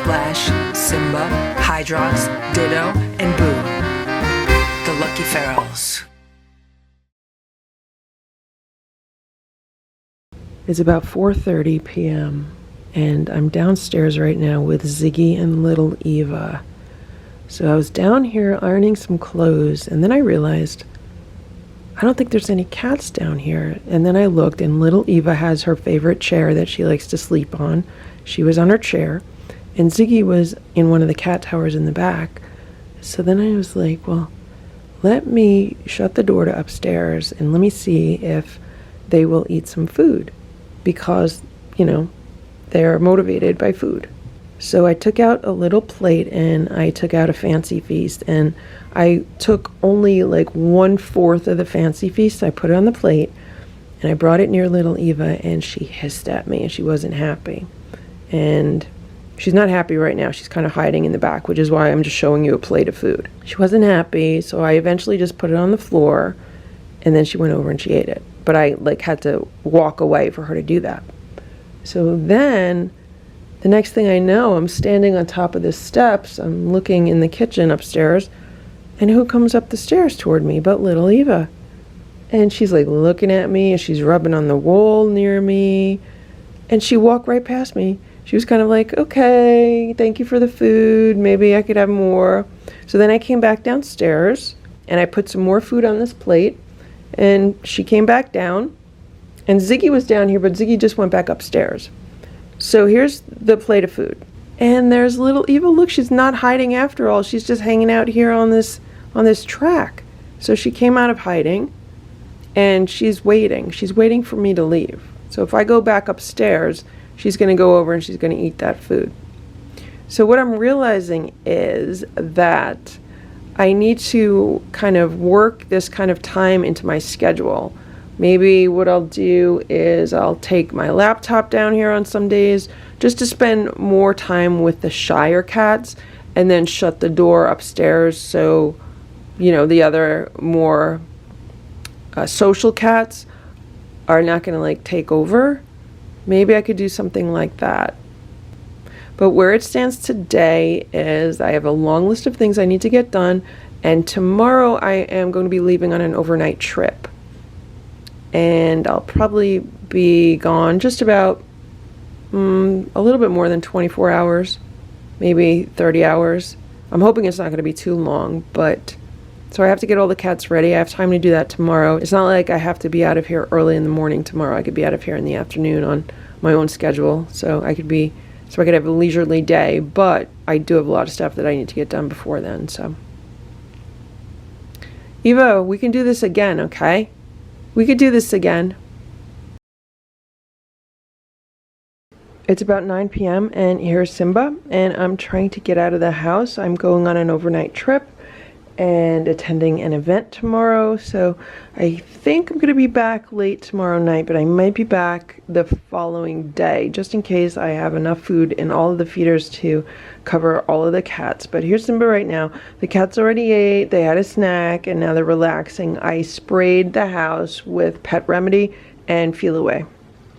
Splash, Simba, Hydrox, Ditto, and Boo, the Lucky Ferals. It's about 4:30 p.m. and I'm downstairs right now with Ziggy and little Eva. So I was down here ironing some clothes, and then I realized I don't think there's any cats down here. And then I looked, and little Eva has her favorite chair that she likes to sleep on. She was on her chair, and Ziggy was in one of the cat towers in the back. So then I was like, well, let me shut the door to upstairs and let me see if they will eat some food, because, you know, they're motivated by food. So I took out a little plate and I took out a fancy feast, and I took only like 1/4 of the fancy feast. I put it on the plate and I brought it near little Eva, and she hissed at me and she wasn't happy. And she's not happy right now. She's kind of hiding in the back, which is why I'm just showing you a plate of food. She wasn't happy, so I eventually just put it on the floor, and then she went over and she ate it. But I like had to walk away for her to do that. So then the next thing I know, I'm standing on top of the steps. I'm looking in the kitchen upstairs, and who comes up the stairs toward me but little Eva? And she's like looking at me, and she's rubbing on the wall near me, and she walked right past me. She was kind of like, okay, thank you for the food, maybe I could have more. So then I came back downstairs and I put some more food on this plate, and she came back down, and Ziggy was down here, but Ziggy just went back upstairs. So here's the plate of food, and there's little Eva. Look, she's not hiding after all. She's just hanging out here on this track. So she came out of hiding, and she's waiting. She's waiting for me to leave. So if I go back upstairs, she's going to go over and she's going to eat that food. So what I'm realizing is that I need to kind of work this kind of time into my schedule. Maybe what I'll do is I'll take my laptop down here on some days just to spend more time with the shyer cats, and then shut the door upstairs so, you know, the other more social cats are not going to like take over. Maybe I could do something like that. But where it stands today is I have a long list of things I need to get done, and tomorrow I am going to be leaving on an overnight trip. And I'll probably be gone just about a little bit more than 24 hours, maybe 30 hours. I'm hoping it's not going to be too long, but so I have to get all the cats ready. I have time to do that tomorrow. It's not like I have to be out of here early in the morning tomorrow. I could be out of here in the afternoon on my own schedule, so I could have a leisurely day, but I do have a lot of stuff that I need to get done before then. So Eva, we can do this again, okay? We could do this again. It's about 9 p.m. and here's Simba, and I'm trying to get out of the house. I'm going on an overnight trip and attending an event tomorrow, so I think I'm going to be back late tomorrow night, but I might be back the following day, just in case I have enough food in all of the feeders to cover all of the cats. But here's Simba right now. The cats already ate, they had a snack, and now they're relaxing. I sprayed the house with Pet Remedy and Feel Away.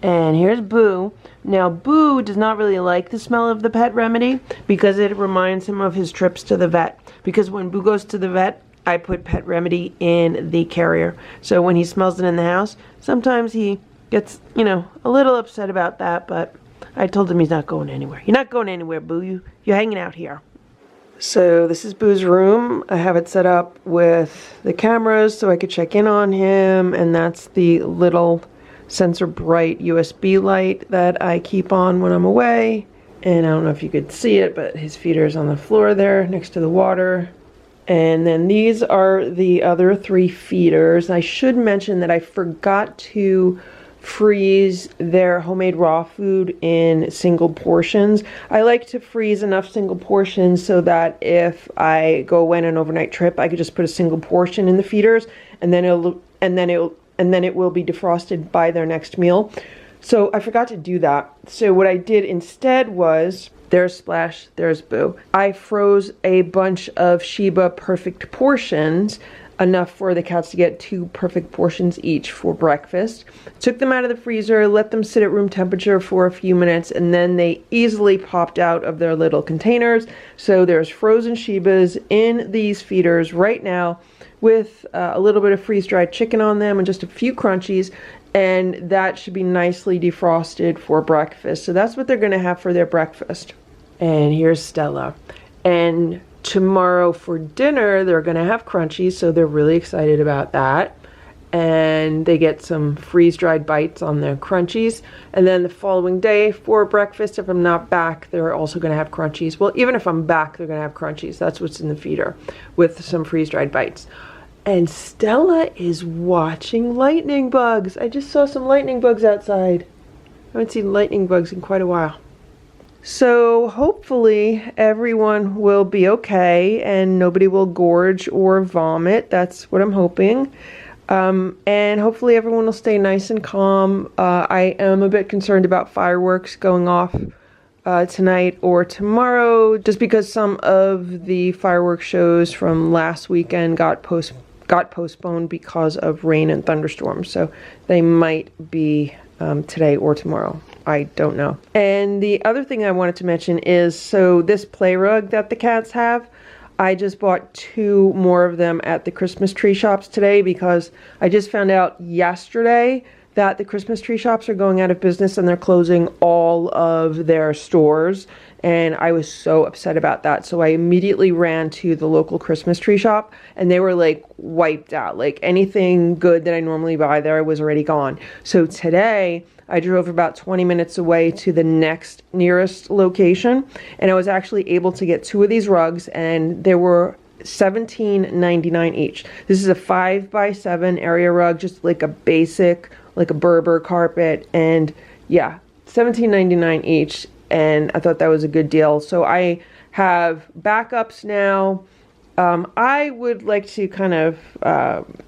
And here's Boo. Now Boo does not really like the smell of the Pet Remedy because it reminds him of his trips to the vet. Because when Boo goes to the vet, I put Pet Remedy in the carrier. So when he smells it in the house, sometimes he gets, you know, a little upset about that, but I told him he's not going anywhere. You're not going anywhere, Boo. You're hanging out here. So this is Boo's room. I have it set up with the cameras so I could check in on him, and that's the little sensor bright USB light that I keep on when I'm away. And I don't know if you could see it, but his feeder is on the floor there next to the water. And then these are the other 3 feeders. I should mention that I forgot to freeze their homemade raw food in single portions. I like to freeze enough single portions so that if I go away on an overnight trip, I could just put a single portion in the feeders, and then it will be defrosted by their next meal. So I forgot to do that. So what I did instead was, there's Splash, there's Boo. I froze a bunch of Shiba perfect portions enough for the cats to get 2 perfect portions each for breakfast. Took them out of the freezer, let them sit at room temperature for a few minutes, and then they easily popped out of their little containers. So there's frozen Shibas in these feeders right now with a little bit of freeze-dried chicken on them and just a few crunchies, and that should be nicely defrosted for breakfast. So that's what they're going to have for their breakfast. And here's Stella. And tomorrow for dinner, they're going to have crunchies, so they're really excited about that. And they get some freeze-dried bites on their crunchies. And then the following day for breakfast, if I'm not back, they're also going to have crunchies. Well, even if I'm back, they're going to have crunchies. That's what's in the feeder with some freeze-dried bites. And Stella is watching lightning bugs. I just saw some lightning bugs outside. I haven't seen lightning bugs in quite a while. So hopefully everyone will be okay and nobody will gorge or vomit. That's what I'm hoping. And hopefully everyone will stay nice and calm. I am a bit concerned about fireworks going off tonight or tomorrow, just because some of the fireworks shows from last weekend got postponed because of rain and thunderstorms. So they might be today or tomorrow. I don't know. And the other thing I wanted to mention is, so this play rug that the cats have, I just bought 2 more of them at the Christmas tree shops today, because I just found out yesterday that the Christmas tree shops are going out of business and they're closing all of their stores. And I was so upset about that. So I immediately ran to the local Christmas tree shop, and they were like wiped out. Like anything good that I normally buy there was already gone. So today I drove about 20 minutes away to the next nearest location, and I was actually able to get 2 of these rugs, and they were $17.99 each. This is a 5x7 area rug, just like a basic, like a Berber carpet, and yeah, $17.99 each. And I thought that was a good deal. So I have backups now. I would like to kind of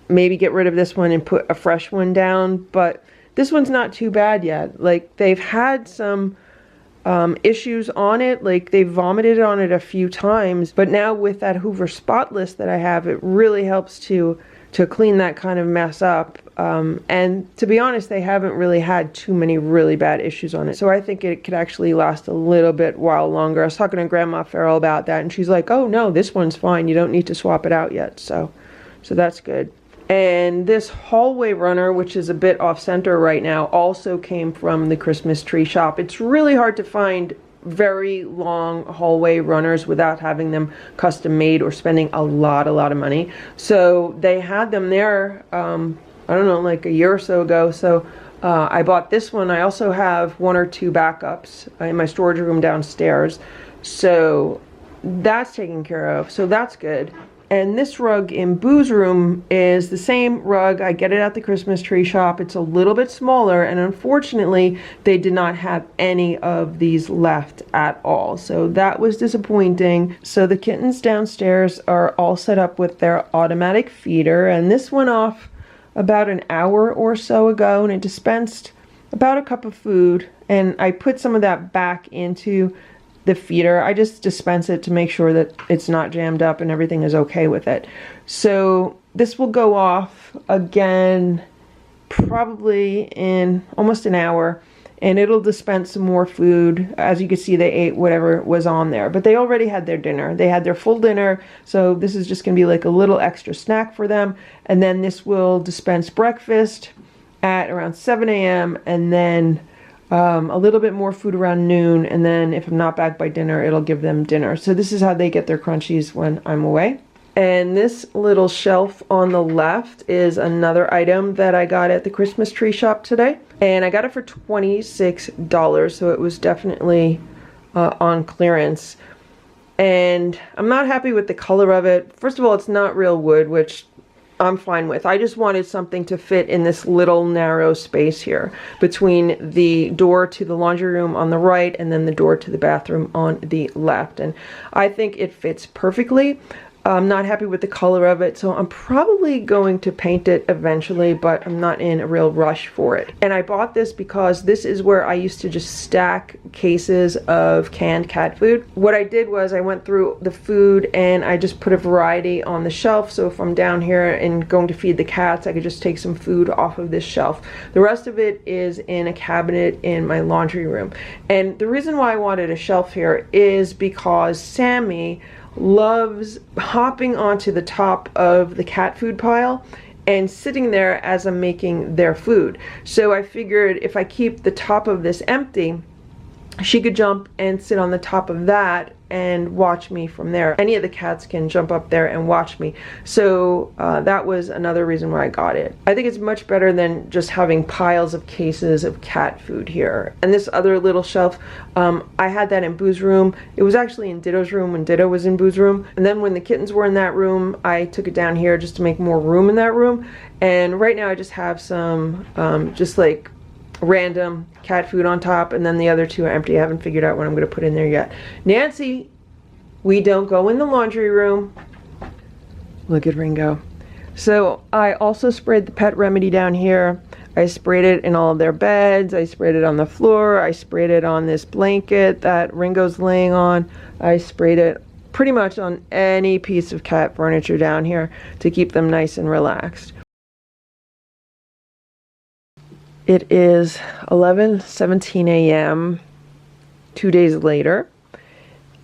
maybe get rid of this one and put a fresh one down, but this one's not too bad yet. Like, they've had some issues on it, like they've vomited on it a few times, but now with that Hoover Spotless that I have, it really helps to clean that kind of mess up. And to be honest, they haven't really had too many really bad issues on it. So I think it could actually last a little bit while longer. I was talking to Grandma Farrell about that, and she's like, oh no, this one's fine. You don't need to swap it out yet. So that's good. And this hallway runner, which is a bit off center right now, also came from the Christmas tree shop. It's really hard to find very long hallway runners without having them custom made or spending a lot of money. So they had them there, I don't know, like a year or so ago. So I bought this one. I also have 1 or 2 backups in my storage room downstairs. So that's taken care of. So that's good. And this rug in Boo's room is the same rug. I get it at the Christmas tree shop. It's a little bit smaller, and unfortunately they did not have any of these left at all. So that was disappointing. So the kittens downstairs are all set up with their automatic feeder, and this went off about an hour or so ago, and it dispensed about a cup of food, and I put some of that back into the feeder. I just dispense it to make sure that it's not jammed up and everything is okay with it. So this will go off again probably in almost an hour, and it'll dispense some more food. As you can see, they ate whatever was on there, but they already had their dinner. They had their full dinner, so this is just gonna be like a little extra snack for them. And then this will dispense breakfast at around 7 a.m. and then a little bit more food around noon, and then if I'm not back by dinner, it'll give them dinner. So this is how they get their crunchies when I'm away. And this little shelf on the left is another item that I got at the Christmas tree shop today, and I got it for $26, so it was definitely on clearance. And I'm not happy with the color of it. First of all, it's not real wood, which I'm fine with. I just wanted something to fit in this little narrow space here between the door to the laundry room on the right and then the door to the bathroom on the left. And I think it fits perfectly. I'm not happy with the color of it, so I'm probably going to paint it eventually, but I'm not in a real rush for it. And I bought this because this is where I used to just stack cases of canned cat food. What I did was I went through the food and I just put a variety on the shelf, so if I'm down here and going to feed the cats, I could just take some food off of this shelf. The rest of it is in a cabinet in my laundry room. And the reason why I wanted a shelf here is because Sammy loves hopping onto the top of the cat food pile and sitting there as I'm making their food. So I figured if I keep the top of this empty, she could jump and sit on the top of that and watch me from there. Any of the cats can jump up there and watch me. So that was another reason why I got it. I think it's much better than just having piles of cases of cat food here. And this other little shelf, I had that in Boo's room. It was actually in Ditto's room when Ditto was in Boo's room. And then when the kittens were in that room, I took it down here just to make more room in that room. And right now I just have some just like random cat food on top, and then the other two are empty. I haven't figured out what I'm going to put in there yet. Nancy, we don't go in the laundry room. Look at Ringo. So I also sprayed the pet remedy down here. I sprayed it in all of their beds. I sprayed it on the floor. I sprayed it on this blanket that Ringo's laying on. I sprayed it pretty much on any piece of cat furniture down here to keep them nice and relaxed. It is 11:17 a.m. 2 days later,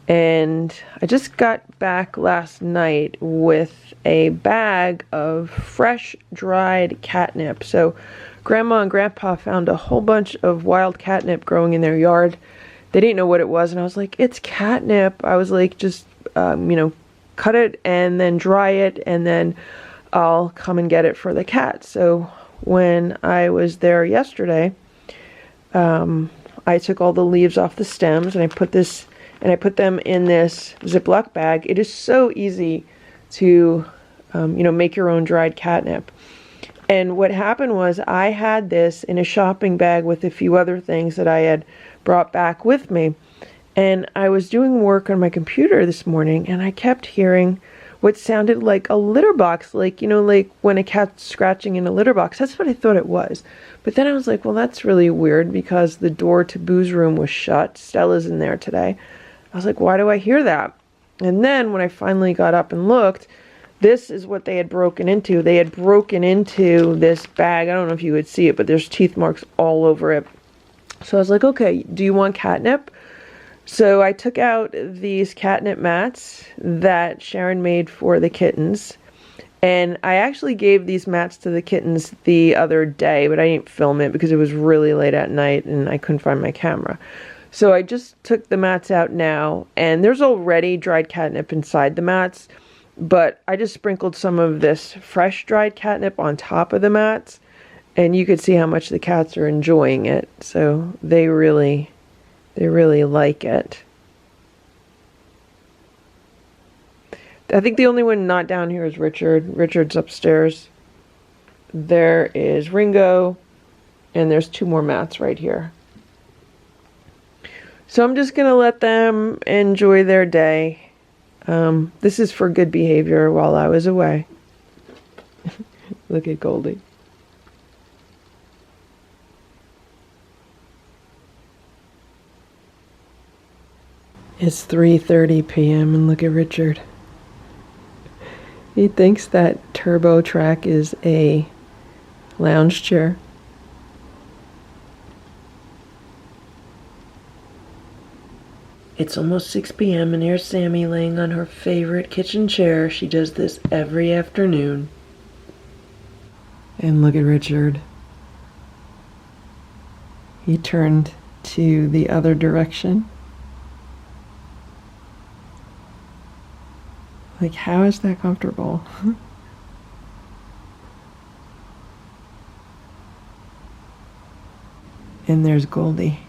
and I just got back last night with a bag of fresh dried catnip. So Grandma and Grandpa found a whole bunch of wild catnip growing in their yard. They didn't know what it was, and I was like, it's catnip. I was like, just cut it and then dry it, and then I'll come and get it for the cats. So when I was there yesterday, I took all the leaves off the stems and I put them in this Ziploc bag. It is so easy to make your own dried catnip. And what happened was I had this in a shopping bag with a few other things that I had brought back with me. And I was doing work on my computer this morning and I kept hearing what sounded like a litter box, like when a cat's scratching in a litter box. That's what I thought it was. But then I was like, well, that's really weird because the door to Boo's room was shut. Stella's in there today. I was like, why do I hear that? And then when I finally got up and looked, this is what they had broken into. They had broken into this bag. I don't know if you would see it, but there's teeth marks all over it. So I was like, okay, do you want catnip? So I took out these catnip mats that Sharon made for the kittens, and I actually gave these mats to the kittens the other day, but I didn't film it because it was really late at night and I couldn't find my camera. So I just took the mats out now, and there's already dried catnip inside the mats, but I just sprinkled some of this fresh dried catnip on top of the mats, and you could see how much the cats are enjoying it. So they really like it. I think the only one not down here is Richard. Richard's upstairs. There is Ringo, and there's two more mats right here. So I'm just going to let them enjoy their day. This is for good behavior while I was away. Look at Goldie. It's 3:30 p.m. and look at Richard. He thinks that Turbo Track is a lounge chair. It's almost 6 p.m. and here's Sammy laying on her favorite kitchen chair. She does this every afternoon. And look at Richard. He turned to the other direction. Like, how is that comfortable? And there's Goldie.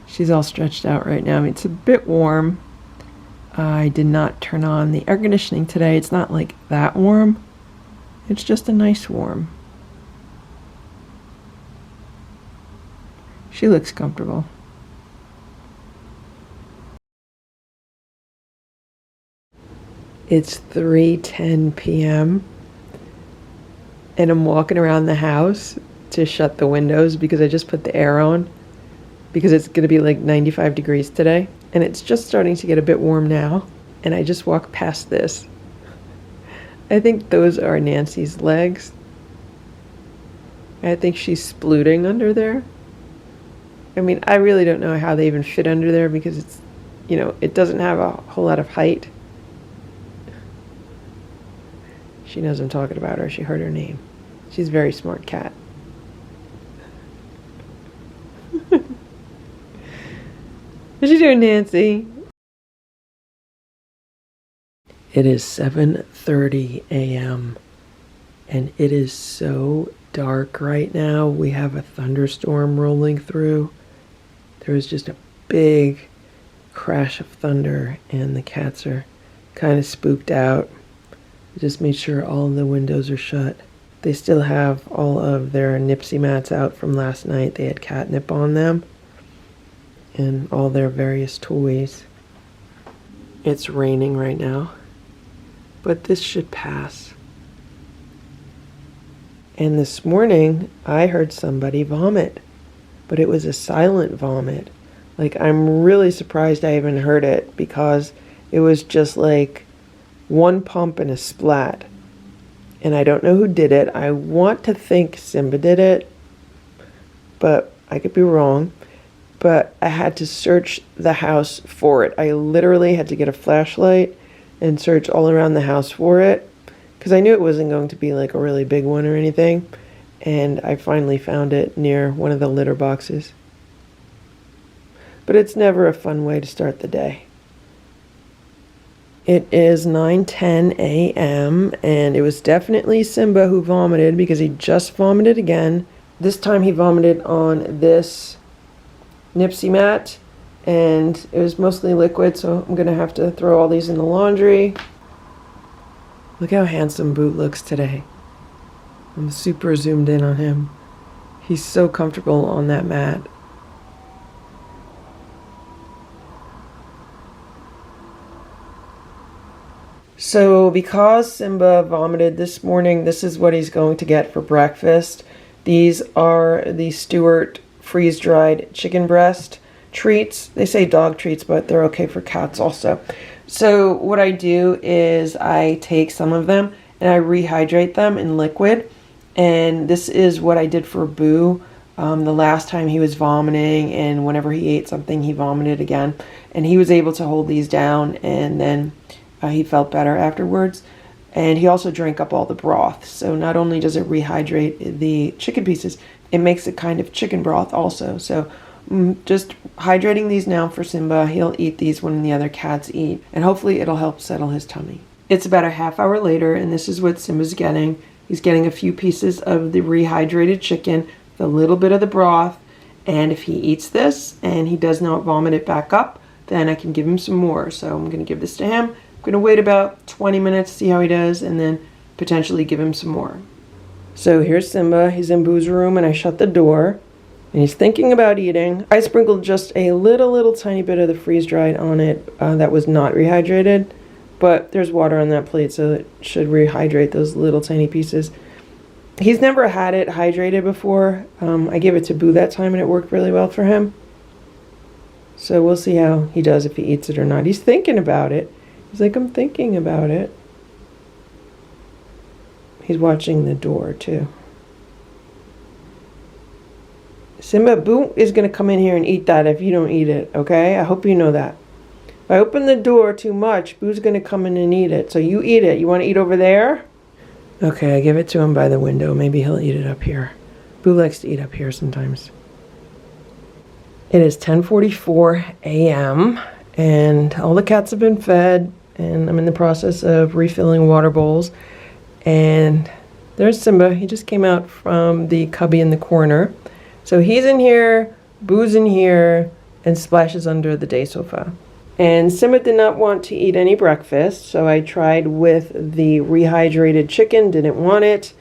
She's all stretched out right now. I mean, it's a bit warm. I did not turn on the air conditioning today. It's not like that warm. It's just a nice warm. She looks comfortable. It's 3:10 p.m. and I'm walking around the house to shut the windows because I just put the air on because it's going to be like 95 degrees today, and it's just starting to get a bit warm now, and I just walked past this. I think those are Nancy's legs. I think she's splooting under there. I mean, I really don't know how they even fit under there because it's, it doesn't have a whole lot of height. She knows I'm talking about her. She heard her name. She's a very smart cat. What's you doing, Nancy? It is 7:30 a.m. and it is so dark right now. We have a thunderstorm rolling through. There was just a big crash of thunder and the cats are kind of spooked out. I just made sure all of the windows are shut. They still have all of their Nipsey mats out from last night. They had catnip on them and all their various toys. It's raining right now, but this should pass. And this morning, I heard somebody vomit, but it was a silent vomit. Like, I'm really surprised I even heard it because it was just like one pump and a splat. And I don't know who did it. I want to think Simba did it, but I could be wrong. But I had to search the house for it. I literally had to get a flashlight and search all around the house for it because I knew it wasn't going to be like a really big one or anything. And I finally found it near one of the litter boxes. But it's never a fun way to start the day. It is 9:10 a.m. and it was definitely Simba who vomited because he just vomited again. This time he vomited on this Nipsey mat and it was mostly liquid, so I'm gonna have to throw all these in the laundry. Look how handsome Boot looks today. I'm super zoomed in on him. He's so comfortable on that mat. So because Simba vomited this morning, this is what he's going to get for breakfast. These are the Stewart freeze-dried chicken breast treats. They say dog treats, but they're okay for cats also. So what I do is I take some of them and I rehydrate them in liquid. And this is what I did for Boo the last time he was vomiting, and whenever he ate something, he vomited again. And he was able to hold these down, and then he felt better afterwards. And he also drank up all the broth. So not only does it rehydrate the chicken pieces, it makes it kind of chicken broth also. So just hydrating these now for Simba. He'll eat these when the other cats eat. And hopefully it'll help settle his tummy. It's about a half hour later, and this is what Simba's getting. He's getting a few pieces of the rehydrated chicken, a little bit of the broth. And if he eats this and he does not vomit it back up, then I can give him some more. So I'm going to give this to him. I'm going to wait about 20 minutes, see how he does, and then potentially give him some more. So here's Simba. He's in Boo's room, and I shut the door. And he's thinking about eating. I sprinkled just a little tiny bit of the freeze-dried on it that was not rehydrated. But there's water on that plate, so it should rehydrate those little tiny pieces. He's never had it hydrated before. I gave it to Boo that time, and it worked really well for him. So we'll see how he does, if he eats it or not. He's thinking about it. He's like, I'm thinking about it. He's watching the door, too. Simba, Boo is going to come in here and eat that if you don't eat it, okay? I hope you know that. If I open the door too much, Boo's going to come in and eat it. So you eat it. You want to eat over there? Okay, I give it to him by the window. Maybe he'll eat it up here. Boo likes to eat up here sometimes. It is 10:44 a.m. and all the cats have been fed, and I'm in the process of refilling water bowls. And there's Simba. He just came out from the cubby in the corner. So he's in here, Boo's in here, and Splash is under the day sofa. And Simba did not want to eat any breakfast, so I tried with the rehydrated chicken, didn't want it.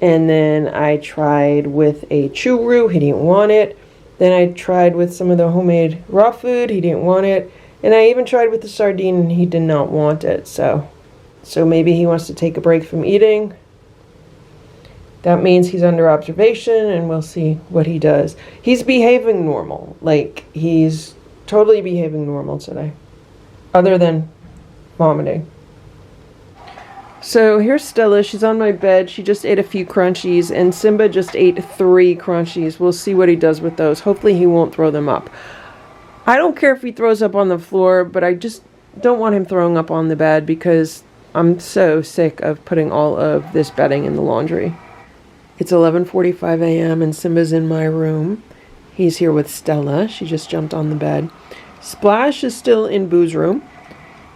And then I tried with a churu, he didn't want it. Then I tried with some of the homemade raw food, he didn't want it. And I even tried with the sardine, and he did not want it. So So maybe he wants to take a break from eating. That means he's under observation, and we'll see what he does. He's behaving normal. Like, he's totally behaving normal today, other than vomiting. So here's Stella. She's on my bed. She just ate a few crunchies, and Simba just ate 3 crunchies. We'll see what he does with those. Hopefully he won't throw them up. I don't care if he throws up on the floor, but I just don't want him throwing up on the bed because I'm so sick of putting all of this bedding in the laundry. It's 11:45 a.m. and Simba's in my room. He's here with Stella. She just jumped on the bed. Splash is still in Boo's room.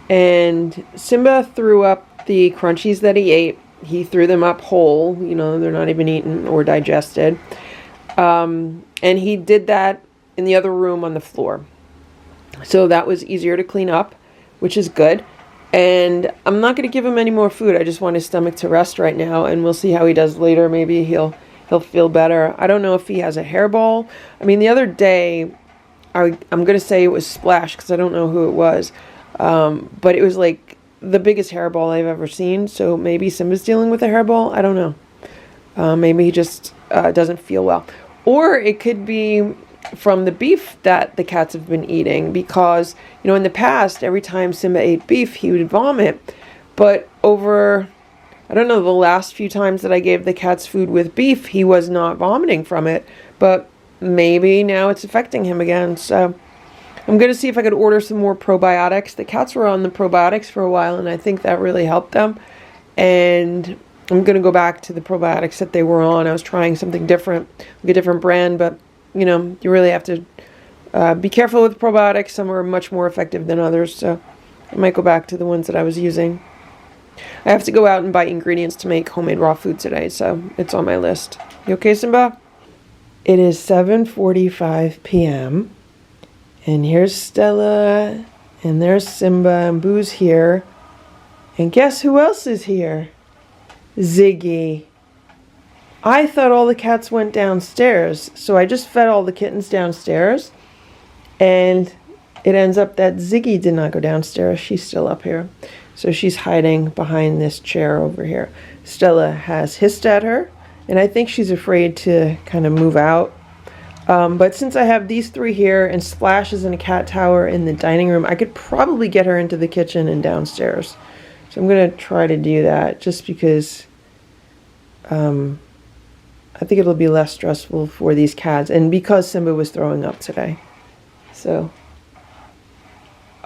And Simba threw up the crunchies that he ate. He threw them up whole. You know, they're not even eaten or digested. And he did that in the other room on the floor. So that was easier to clean up, which is good. And I'm not going to give him any more food. I just want his stomach to rest right now, and we'll see how he does later. Maybe he'll feel better. I don't know if he has a hairball. I mean, the other day, I'm going to say it was Splash because I don't know who it was. But it was like the biggest hairball I've ever seen. So maybe Simba's dealing with a hairball. I don't know. Maybe he just doesn't feel well. Or it could be from the beef that the cats have been eating, because, you know, in the past, every time Simba ate beef, he would vomit. But over, I don't know, the last few times that I gave the cats food with beef, he was not vomiting from it. But maybe now it's affecting him again. So I'm going to see if I could order some more probiotics. The cats were on the probiotics for a while, and I think that really helped them. And I'm going to go back to the probiotics that they were on. I was trying something different, like a different brand, but you know, you really have to be careful with probiotics. Some are much more effective than others, so I might go back to the ones that I was using. I have to go out and buy ingredients to make homemade raw food today, so it's on my list. You okay, Simba? It is 7:45 p.m. and here's Stella, and there's Simba, and Boo's here. And guess who else is here? Ziggy. I thought all the cats went downstairs, so I just fed all the kittens downstairs, and it ends up that Ziggy did not go downstairs. She's still up here. So she's hiding behind this chair over here. Stella has hissed at her, and I think she's afraid to kind of move out. But since I have these 3 here, and Splash is in a cat tower in the dining room, I could probably get her into the kitchen and downstairs. So I'm going to try to do that, just because I think it'll be less stressful for these cats, and because Simba was throwing up today. So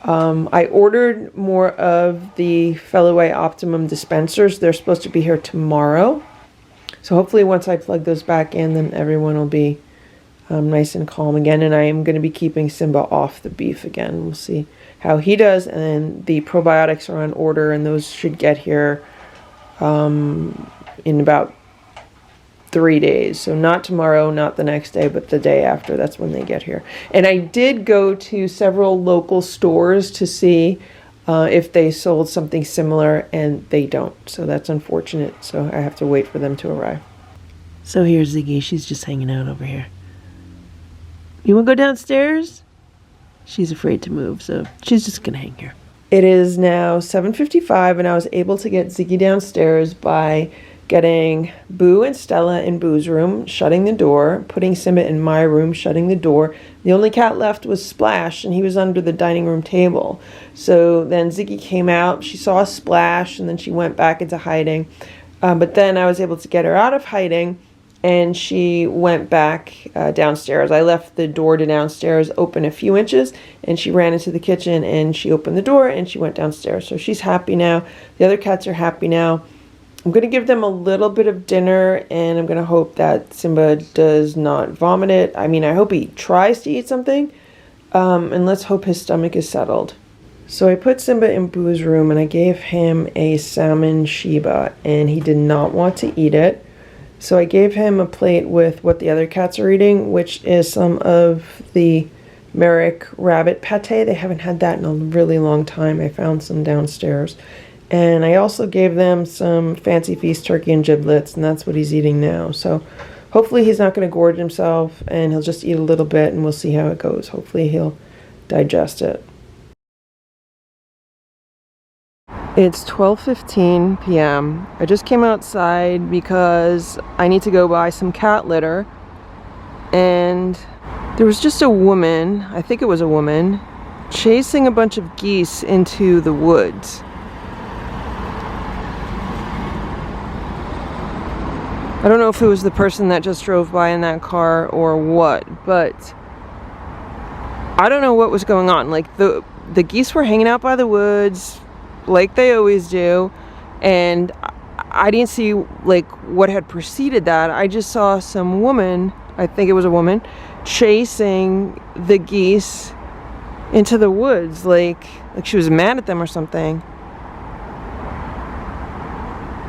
I ordered more of the Fellaway Optimum dispensers. They're supposed to be here tomorrow. So hopefully once I plug those back in, then everyone will be nice and calm again. And I am going to be keeping Simba off the beef again. We'll see how he does. And the probiotics are on order, and those should get here in about 3 days. So not tomorrow, not the next day, but the day after. That's when they get here. And I did go to several local stores to see if they sold something similar, and they don't. So that's unfortunate. So I have to wait for them to arrive. So here's Ziggy. She's just hanging out over here. You want to go downstairs? She's afraid to move, so she's just going to hang here. It is now 7:55, and I was able to get Ziggy downstairs by getting Boo and Stella in Boo's room, shutting the door, putting Simba in my room, shutting the door. The only cat left was Splash, and he was under the dining room table. So then Ziggy came out, she saw Splash, and then she went back into hiding. But then I was able to get her out of hiding, and she went back downstairs. I left the door to downstairs open a few inches, and she ran into the kitchen, and she opened the door, and she went downstairs. So she's happy now. The other cats are happy now. I'm going to give them a little bit of dinner, and I'm going to hope that Simba does not vomit it. I mean, I hope he tries to eat something, and let's hope his stomach is settled. So I put Simba in Boo's room, and I gave him a salmon shiba, and he did not want to eat it. So I gave him a plate with what the other cats are eating, which is some of the Merrick rabbit pate. They haven't had that in a really long time. I found some downstairs. And I also gave them some Fancy Feast turkey and giblets, and that's what he's eating now. So hopefully he's not going to gorge himself, and he'll just eat a little bit, and we'll see how it goes. Hopefully he'll digest it. It's 12:15 p.m. I just came outside because I need to go buy some cat litter, and there was just a woman, I think it was a woman, chasing a bunch of geese into the woods. I don't know if it was the person that just drove by in that car or what, but I don't know what was going on. Like the geese were hanging out by the woods like they always do, and I didn't see like what had preceded that. I just saw some woman, I think it was a woman, chasing the geese into the woods like she was mad at them or something.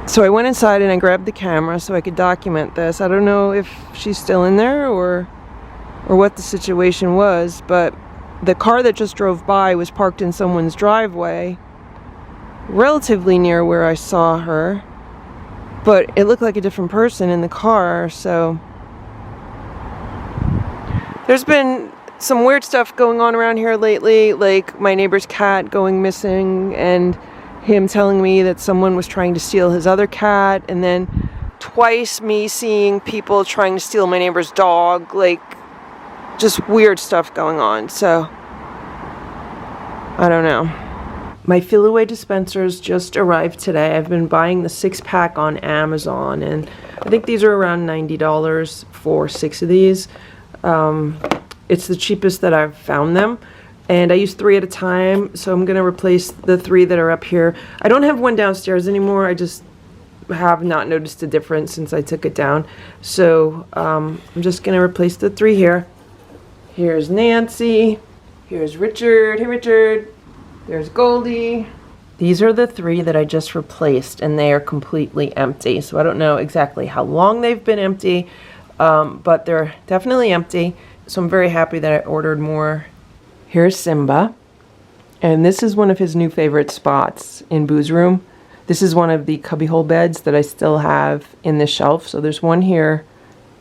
So I went inside and I grabbed the camera so I could document this. I don't know if she's still in there or what the situation was, but the car that just drove by was parked in someone's driveway relatively near where I saw her, but it looked like a different person in the car. So there's been some weird stuff going on around here lately, like my neighbor's cat going missing and him telling me that someone was trying to steal his other cat, and then twice me seeing people trying to steal my neighbor's dog, like just weird stuff going on. So I don't know. My Fill-Away dispensers just arrived today. I've been buying the 6-pack on Amazon, and I think these are around $90 for 6 of these. It's the cheapest that I've found them, and I use 3 at a time, so I'm going to replace the 3 that are up here. I don't have one downstairs anymore. I just have not noticed a difference since I took it down. So I'm just going to replace the 3 here. Here's Nancy. Here's Richard. Hey, Richard. There's Goldie. These are the 3 that I just replaced, and they are completely empty. So I don't know exactly how long they've been empty, but they're definitely empty. So I'm very happy that I ordered more. Here's Simba, and this is one of his new favorite spots in Boo's room. This is one of the cubbyhole beds that I still have in the shelf. So there's one here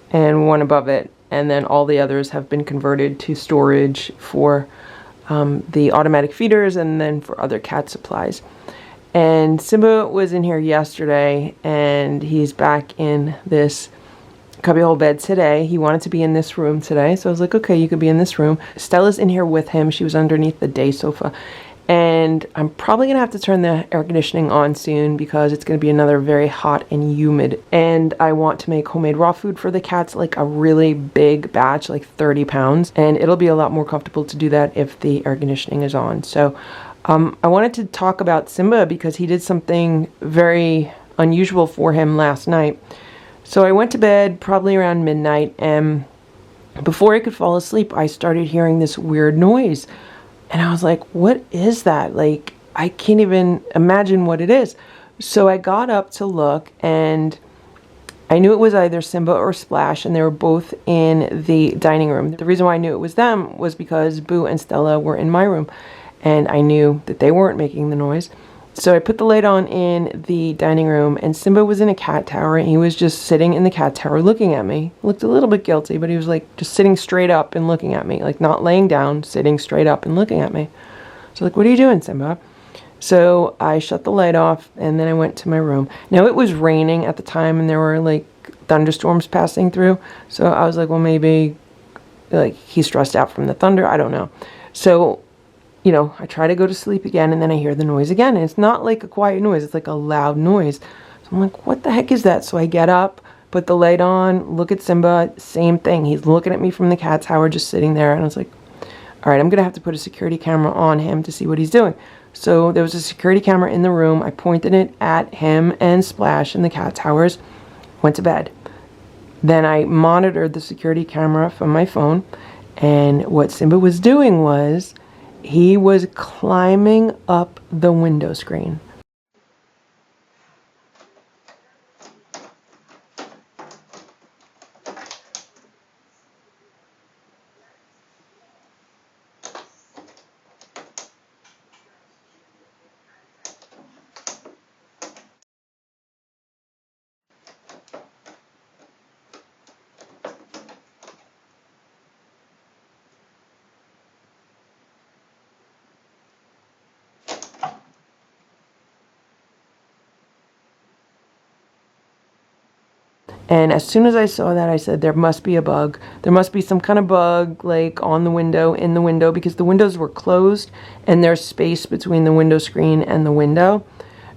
and one above it, and then all the others have been converted to storage for the automatic feeders and then for other cat supplies. And Simba was in here yesterday, and he's back in this cubbyhole bed today. He wanted to be in this room today, so I was like, okay, you could be in this room. Stella's in here with him. She was underneath the day sofa. And I'm probably going to have to turn the air conditioning on soon because it's going to be another very hot and humid. And I want to make homemade raw food for the cats, like a really big batch, like 30 pounds. And it'll be a lot more comfortable to do that if the air conditioning is on. So I wanted to talk about Simba because he did something very unusual for him last night. So I went to bed probably around midnight, and before I could fall asleep, I started hearing this weird noise. And I was like, what is that? Like, I can't even imagine what it is. So I got up to look, and I knew it was either Simba or Splash, and they were both in the dining room. The reason why I knew it was them was because Boo and Stella were in my room, and I knew that they weren't making the noise. So I put the light on in the dining room, and Simba was in a cat tower, and he was just sitting in the cat tower looking at me. Looked a little bit guilty, but he was like just sitting straight up and looking at me, like not laying down, sitting straight up and looking at me. So like, what are you doing, Simba? So I shut the light off, and then I went to my room. Now it was raining at the time, and there were like thunderstorms passing through. So I was like, well, maybe like he's stressed out from the thunder. I don't know. So you know, I try to go to sleep again, and then I hear the noise again. And it's not like a quiet noise. It's like a loud noise. So I'm like, what the heck is that? So I get up, put the light on, look at Simba. Same thing. He's looking at me from the cat tower, just sitting there. And I was like, all right, I'm going to have to put a security camera on him to see what he's doing. So there was a security camera in the room. I pointed it at him and Splash in the cat towers, went to bed. Then I monitored the security camera from my phone. And what Simba was doing was, he was climbing up the window screen. And as soon as I saw that, I said, there must be a bug. There must be some kind of bug, like on the window, in the window, because the windows were closed and there's space between the window screen and the window.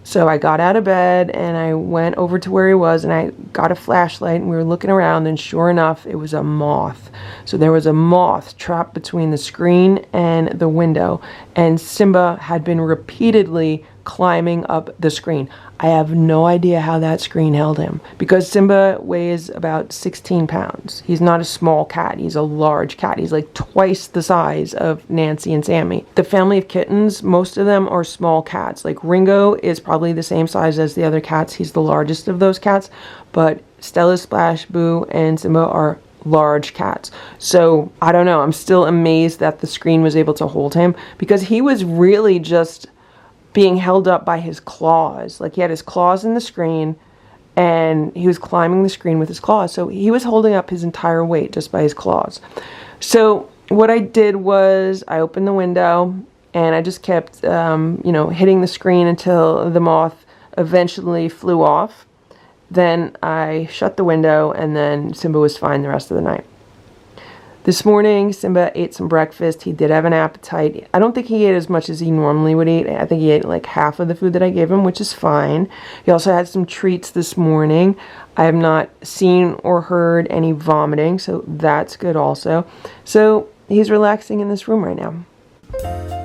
So I got out of bed and I went over to where he was and I got a flashlight and we were looking around, and sure enough, it was a moth. So there was a moth trapped between the screen and the window, and Simba had been repeatedly climbing up the screen. I have no idea how that screen held him, because Simba weighs about 16 pounds. He's not a small cat. He's a large cat. He's like twice the size of Nancy and Sammy. The family of kittens, most of them are small cats. Like Ringo is probably the same size as the other cats. He's the largest of those cats. But Stella, Splash, Boo, and Simba are large cats. So I don't know. I'm still amazed that the screen was able to hold him, because he was really just being held up by his claws. Like he had his claws in the screen and he was climbing the screen with his claws. So he was holding up his entire weight just by his claws. So what I did was I opened the window and I just kept, hitting the screen until the moth eventually flew off. Then I shut the window and then Simba was fine the rest of the night. This morning, Simba ate some breakfast. He did have an appetite. I don't think he ate as much as he normally would eat. I think he ate like half of the food that I gave him, which is fine. He also had some treats this morning. I have not seen or heard any vomiting, so that's good also. So he's relaxing in this room right now.